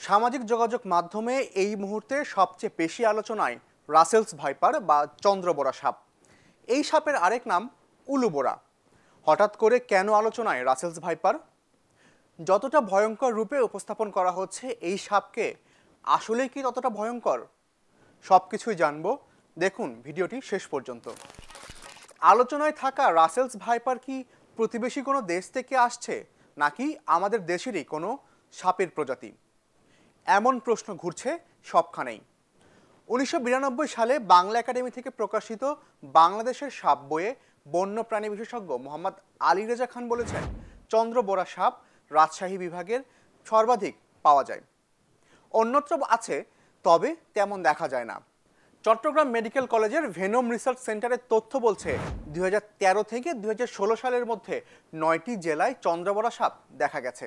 সামাজিক যোগাযোগ মাধ্যমে এই মুহূর্তে সবচেয়ে বেশি আলোচনায় রাসেলস ভাইপার বা চন্দ্রবোরা সাপ। এই সাপের আরেক নাম উলুবোরা। হঠাৎ করে কেন আলোচনায় রাসেলস ভাইপার? যতটা ভয়ঙ্কর রূপে উপস্থাপন করা হচ্ছে এই সাপকে, আসলেই কি ততটা ভয়ঙ্কর? সবকিছুই জানবো, দেখুন ভিডিওটি শেষ পর্যন্ত। আলোচনায় থাকা রাসেলস ভাইপার কি প্রতিবেশী কোনো দেশ থেকে আসছে, নাকি আমাদের দেশেরই কোনো সাপের প্রজাতি? এমন প্রশ্ন ঘুরছে সবখানেই। 1992 সালে বাংলা একাডেমি থেকে প্রকাশিত বাংলাদেশের সাপ বইয়ে বন্যপ্রাণী বিশেষজ্ঞ মোহাম্মদ আলী রেজা খান বলেছেন, চন্দ্রবোরা সাপ রাজশাহী বিভাগের সর্বাধিক পাওয়া যায়, অন্যত্র আছে তবে তেমন দেখা যায় না। চট্টগ্রাম মেডিকেল কলেজের ভেনম রিসার্চ সেন্টারের তথ্য বলছে 2013 থেকে 2016 সালের মধ্যে 9টি জেলায় চন্দ্রবোরা সাপ দেখা গেছে।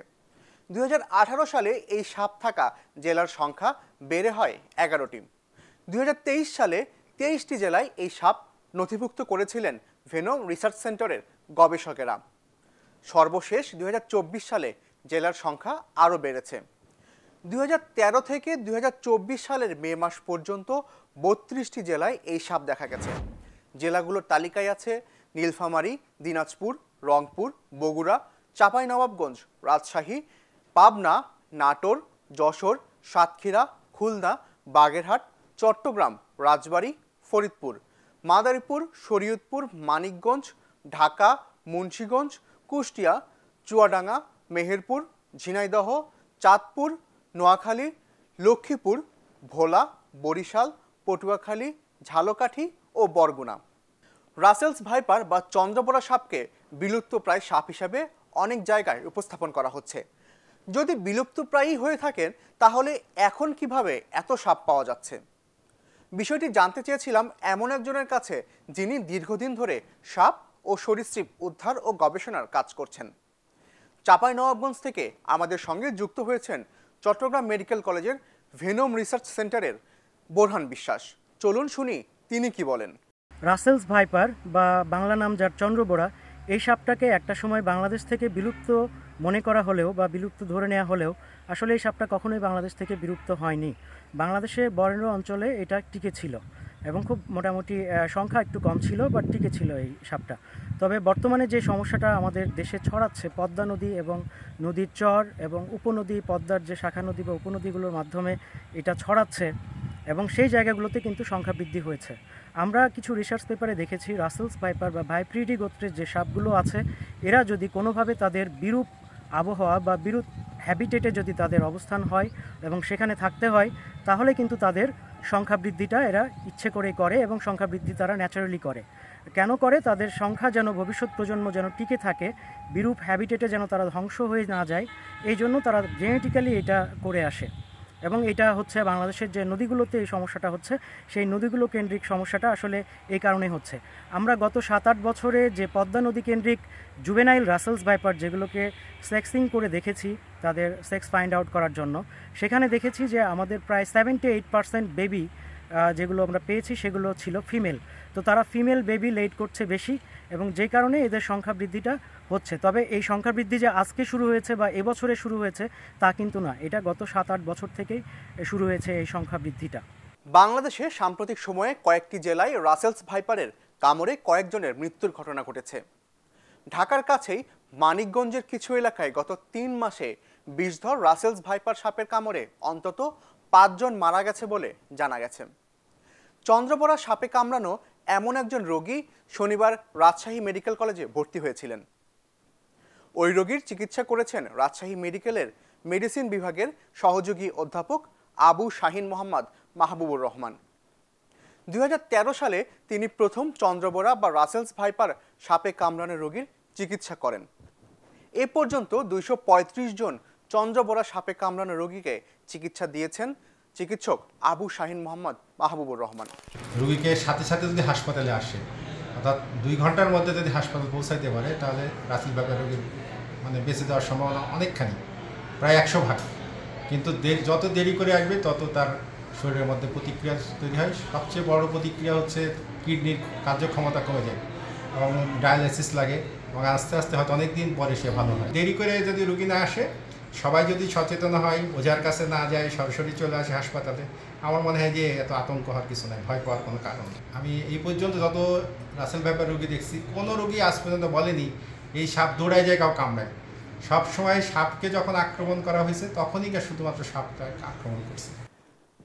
2018 সালে এই সাপ থাকা জেলার সংখ্যা বেড়ে হয় 11টি। 2023 সালে 23টি জেলায় এই সাপ নথিভুক্ত করেছিলেন ভেনম রিসার্চ সেন্টারের গবেষকেরা। সর্বশেষ 2024 সালে জেলার সংখ্যা আরও বেড়েছে। 2013 থেকে 2024 সালের মে মাস পর্যন্ত 32টি জেলায় এই সাপ দেখা গেছে। জেলাগুলোর তালিকায় আছে নীলফামারী, দিনাজপুর, রংপুর, বগুড়া, চাঁপাইনবাবগঞ্জ, রাজশাহী, পাবনা, নাটোর, যশোর, সাতক্ষীরা, খুলনা, বাগেরহাট, চট্টগ্রাম, রাজবাড়ী, ফরিদপুর, মাদারীপুর, শরীয়তপুর, মানিকগঞ্জ, ঢাকা, মুন্সিগঞ্জ, কুষ্টিয়া, চুয়াডাঙ্গা, মেহেরপুর, ঝিনাইদহ, চাঁদপুর, নোয়াখালী, লক্ষ্মীপুর, ভোলা, বরিশাল, পটুয়াখালী, ঝালকাঠি ও বরগুনা। রাসেলস ভাইপার বা চন্দ্রবোরা সাপকে বিলুপ্তপ্রায় সাপ হিসাবে অনেক জায়গায় উপস্থাপন করা হচ্ছে। যদি বিলুপ্তপ্রায়ই হয়ে থাকেন, তাহলে এখন কিভাবে এত সাপ পাওয়া যাচ্ছে? বিষয়টি জানতে চেয়েছিলাম এমন একজনের কাছে, যিনি দীর্ঘদিন ধরে সাপ ও সরীসৃপ উদ্ধার ও গবেষণার কাজ করছেন। চাঁপাইনবাবগঞ্জ থেকে আমাদের সঙ্গে যুক্ত হয়েছেন চট্টগ্রাম মেডিকেল কলেজের ভেনম রিসার্চ সেন্টারের বোরহান বিশ্বাস। চলুন শুনি তিনি কি বলেন। রাসেলস ভাইপার বা বাংলা নাম যার চন্দ্রবোরা, এই সাপটাকে একটা সময় বাংলাদেশ থেকে বিলুপ্ত মনে করা হলেও বা বিলুপ্ত ধরে নেওয়া হলেও আসলে এই সাপটা কখনোই বাংলাদেশ থেকে বিলুপ্ত হয়নি। বাংলাদেশের বরেন্দ্র অঞ্চলে এটা টিকে ছিল এবং খুব মোটামুটি সংখ্যা একটু কম ছিল, বাট টিকে ছিল এই সাপটা। তবে বর্তমানে যে সমস্যাটা আমাদের দেশে ছড়াচ্ছে, পদ্মা নদী এবং নদীর চর এবং উপনদী, পদ্মার যে শাখা নদী বা উপনদীগুলোর মাধ্যমে এটা ছড়াচ্ছে এবং সেই জায়গাগুলোতে কিন্তু সংখ্যা বৃদ্ধি হয়েছে। আমরা কিছু রিসার্চ পেপারে দেখেছি রাসেলস ভাইপার বা ভাইপ্রিডি গোত্রের যে সাপগুলো আছে, এরা যদি কোনোভাবে তাদের বিরূপ আবহাওয়া বা বিরূপ হ্যাবিটেটে যদি তাদের অবস্থান হয় এবং সেখানে থাকতে হয়, তাহলে কিন্তু তাদের সংখ্যা বৃদ্ধিটা এরা ইচ্ছে করেই করে এবং সংখ্যা বৃদ্ধি তারা ন্যাচারালি করে। কেন করে? তাদের সংখ্যা যেন ভবিষ্যৎ প্রজন্ম যেন টিকে থাকে, বিরূপ হ্যাবিটেটে যেন তারা ধ্বংস হয়ে না যায়, এই জন্য তারা জেনেটিক্যালি এটা করে আসে। এবং এটা হচ্ছে বাংলাদেশের যে নদীগুলোতে এই সমস্যাটা হচ্ছে, সেই নদীগুলো কেন্দ্রিক সমস্যাটা আসলে এই কারণে হচ্ছে। আমরা গত 7-8 বছরে যে পদ্মা নদী কেন্দ্রিক জুভেনাইল রাসেলস ভাইপার যেগুলোকে সেক্সিং করে দেখেছি তাদের সেক্স ফাইন্ড আউট করার জন্য, সেখানে দেখেছি যে আমাদের প্রায় 78% বেবি যেগুলো আমরা পেয়েছি সেগুলো ছিল ফিমেল। তো তারা ফিমেল বেবি লেট করছে বেশি এবং যে কারণে এদের সংখ্যা বৃদ্ধিটা হচ্ছে। তবে এই সংখ্যা বৃদ্ধি যে আজকে শুরু হয়েছে বা এবছরে শুরু হয়েছে তা কিন্তু না, এটা গত 7-8 বছর থেকেই শুরু হয়েছে এই সংখ্যা বৃদ্ধিটা। বাংলাদেশে সাম্প্রতিক সময়ে কয়েকটি জেলায় রাসেলস ভাইপারের কামড়ে কয়েকজনের মৃত্যুর ঘটনা ঘটেছে। ঢাকার কাছেই মানিকগঞ্জের কিছু এলাকায় গত 3 মাসে বিষধর রাসেলস ভাইপার সাপের কামড়ে অন্তত 5 জন মারা গেছে বলে জানা গেছে। চন্দ্রবোরা সাপে কামড়ানো এমন একজন রোগী শনিবার রাজশাহী মেডিকেল কলেজে ভর্তি হয়েছিলেন। ওই রোগীর চিকিৎসা করেছেন রাজশাহী মেডিকেলের মেডিসিন বিভাগের সহযোগী অধ্যাপক আবু শাহিন মোহাম্মদ মাহবুবুর রহমান। 2013 সালে তিনি প্রথম চন্দ্রবোরা বা রাসেলস ভাইপার সাপে কামড়ানো রোগীর চিকিৎসা করেন। এ পর্যন্ত 235 জন চন্দ্রবোরা সাপে কামড়ানো রোগীকে চিকিৎসা দিয়েছেন চিকিৎসক আবু শাহিন মোহাম্মদ মাহবুবুর রহমান। রোগীকে সাথে সাথে যদি হাসপাতালে আসে, অর্থাৎ 2 ঘন্টার মধ্যে যদি হাসপাতাল পৌঁছাইতে পারে, তাহলে রাসেলস ভাইপার রোগীর বেঁচে যাওয়ার সম্ভাবনা অনেকখানি, প্রায় 100 ভাগ। কিন্তু যত দেরি করে আসবে তত তার শরীরের মধ্যে প্রতিক্রিয়া তৈরি হয়। সবচেয়ে বড় প্রতিক্রিয়া হচ্ছে কিডনির কার্যক্ষমতা কমে যায় এবং ডায়ালাইসিস লাগে এবং আস্তে আস্তে হয়তো অনেক দিন পরে সে ভালো হয়। দেরি করে যদি রোগী না আসে, সবাই যদি সচেতন হয়, ওঝার কাছে না যায়, সরাসরি চলে আসে হাসপাতালে, আমার মনে হয় যে এত আতঙ্ক হওয়ার কিছু নাই, ভয় পাওয়ার কোনো কারণ নেই। আমি এই পর্যন্ত যত রাসেল ভাইপার রোগী দেখছি, কোনো রোগী আজ পর্যন্ত বলেনি এই সাপ দৌড়ায় যায় কাউ কামড়ায়। সবসময় সাপকে যখন আক্রমণ করা হয়েছে তখনই শুধুমাত্র সাপটা আক্রমণ করছে।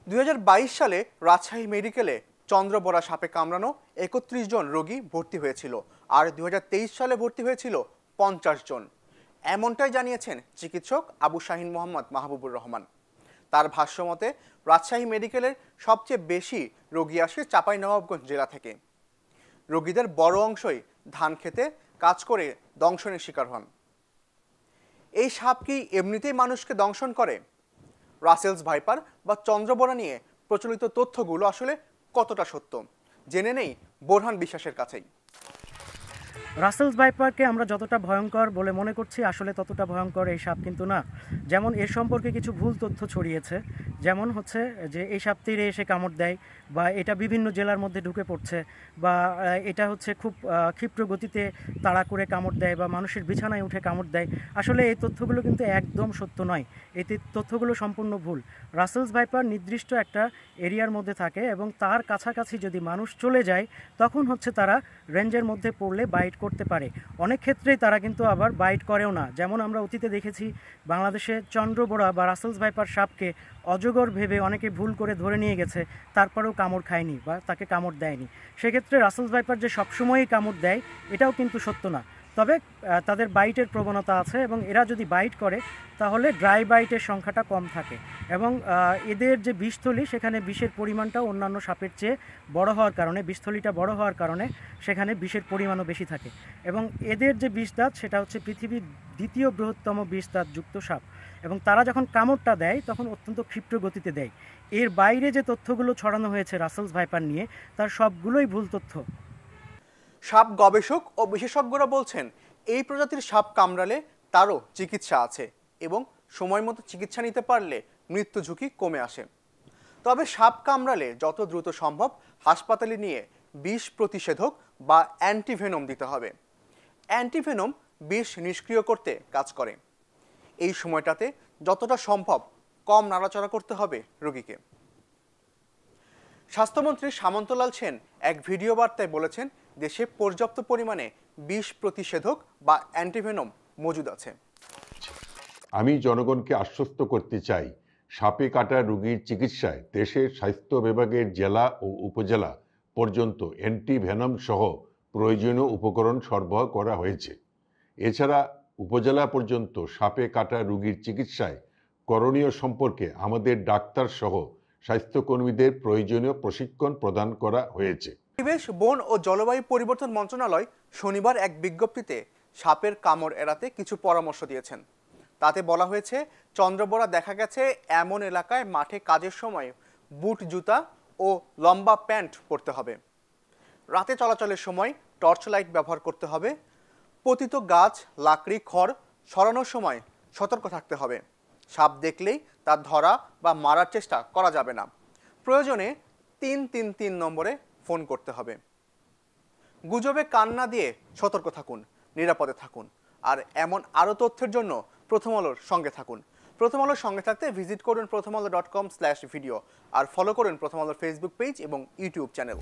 2022 সালে রাজশাহী মেডিকেলে চন্দ্রবোরা সাপে কামড়ানো 31 জন রোগী ভর্তি হয়েছিল, আর 2023 সালে ভর্তি হয়েছিল 50 জন। এমনটাই জানিয়েছেন চিকিৎসক আবু শাহিন মোহাম্মদ মাহবুবুর রহমান। তার ভাষ্যমতে রাজশাহী মেডিকেলের সবচেয়ে বেশি রোগী আসে চাঁপাইনবাবগঞ্জ জেলা থেকে। রোগীদের বড় অংশই ধান খেতে কাজ করে দংশনের শিকার হন। এই সাপ কি এমনিতেই মানুষকে দংশন করে? রাসেলস ভাইপার বা চন্দ্রবোরা নিয়ে প্রচলিত তথ্যগুলো আসলে কতটা সত্য, জেনে নেই বোরহান বিশ্বাসের কাছেই। রাসেলস ভাইপারকে আমরা যতটা ভয়ঙ্কর বলে মনে করছি, আসলে ততটা ভয়ঙ্কর এই সাপ কিন্তু না। যেমন এর সম্পর্কে কিছু ভুল তথ্য ছড়িয়েছে, যেমন হচ্ছে যে এই সাপ তীরে এসে কামড় দেয়, বা এটা বিভিন্ন জেলার মধ্যে ঢুকে পড়ছে, বা এটা হচ্ছে খুব ক্ষিপ্র গতিতে তাড়া করে কামড় দেয়, বা মানুষের বিছানায় উঠে কামড় দেয়। আসলে এই তথ্যগুলো কিন্তু একদম সত্য নয়, এই তথ্যগুলো সম্পূর্ণ ভুল। রাসেলস ভাইপার নির্দিষ্ট একটা এরিয়ার মধ্যে থাকে এবং তার কাছাকাছি যদি মানুষ চলে যায় তখন হচ্ছে তারা রেঞ্জের মধ্যে পড়লে বাইট করতে পারে। অনেক ক্ষেত্রেই তারা কিন্তু আবার বাইট করেও না। যেমন আমরা অতীতে দেখেছি বাংলাদেশে চন্দ্রবোরা বা রাসেলস ভাইপার সাপকে অজগর ভেবে অনেকে ভুল করে ধরে নিয়ে গেছে, তারপরেও কামড় খায়নি বা তাকে কামড় দেয়নি। সেক্ষেত্রে রাসেলস ভাইপার যে সবসময়ই কামড় দেয় এটাও কিন্তু সত্য না। তবে তাদের বাইটের প্রবণতা আছে এবং এরা যদি বাইট করে তাহলে ড্রাই বাইটের সংখ্যাটা কম থাকে, এবং এদের যে বিষথলি সেখানে বিষের পরিমাণটাও অন্যান্য সাপের চেয়ে বড় হওয়ার কারণে, বিষথলিটা বড় হওয়ার কারণে সেখানে বিষের পরিমাণও বেশি থাকে। এবং এদের যে বিষদাঁত সেটা হচ্ছে পৃথিবীর দ্বিতীয় বৃহত্তম বিষদাঁতযুক্ত সাপ, এবং তারা যখন কামড়টা দেয় তখন অত্যন্ত ক্ষিপ্র গতিতে দেয়। এর বাইরে যে তথ্যগুলো ছড়ানো হয়েছে রাসেলস ভাইপার নিয়ে, তার সবগুলোই ভুল তথ্য। সাপ গবেষক ও বিশেষজ্ঞরা বলছেন এই প্রজাতির সাপ কামড়ালে তারও চিকিৎসা আছে এবং সময় মতো চিকিৎসা নিতে পারলে মৃত্যু ঝুঁকি কমে আসে। তবে সাপ কামড়ালে যত দ্রুত সম্ভব হাসপাতালে নিয়ে বিষ প্রতিষেধক বা অ্যান্টিভেনম দিতে হবে। অ্যান্টিভেনম বিষ নিষ্ক্রিয় করতে কাজ করে। এই সময়টাতে যতটা সম্ভব কম নাড়াচাড়া করতে হবে রোগীকে। স্বাস্থ্যমন্ত্রী সামন্তলাল সেন এক ভিডিও বার্তায় বলেছেন দেশে পর্যাপ্ত পরিমাণে বিষ প্রতিষেধক বা অ্যান্টিভেনম মজুদ আছে। আমি জনগণকে আশ্বস্ত করতে চাই, সাপে কাটা রোগীর চিকিৎসায় দেশের স্বাস্থ্য বিভাগের জেলা ও উপজেলা পর্যন্ত অ্যান্টিভেনম সহ প্রয়োজনীয় উপকরণ সরবরাহ করা হয়েছে। এছাড়া উপজেলা পর্যন্ত সাপে কাটা রোগীর চিকিৎসায় করণীয় সম্পর্কে আমাদের ডাক্তার সহ স্বাস্থ্যকর্মীদের প্রয়োজনীয় প্রশিক্ষণ প্রদান করা হয়েছে। পরিবেশ, বন ও জলবায়ু পরিবর্তন মন্ত্রণালয় শনিবার এক বিজ্ঞপ্তিতে সাপের কামড় এড়াতে কিছু পরামর্শ দিয়েছেন। তাতে বলা হয়েছে চন্দ্রবোরা দেখা গেছে এমন এলাকায় মাঠে কাজের সময় বুট জুতা ও লম্বা প্যান্ট পরতে হবে। রাতে চলাচলের সময় টর্চ লাইট ব্যবহার করতে হবে। পতিত গাছ, লাকড়ি, খড় সরানোর সময় সতর্ক থাকতে হবে। সাপ দেখলেই তার ধরা বা মারার চেষ্টা করা যাবে না। প্রয়োজনে ৩৩৩ নম্বরে ফোন করতে হবে। গুজবে কান না দিয়ে সতর্ক থাকুন, নিরাপদে থাকুন। আর এমন আরও তথ্যের জন্য প্রথম আলোর সঙ্গে থাকুন। প্রথম আলোর সঙ্গে থাকতে ভিজিট করুন prothomalo.com/video আর ফলো করুন প্রথম আলোর ফেসবুক পেজ এবং ইউটিউব চ্যানেল।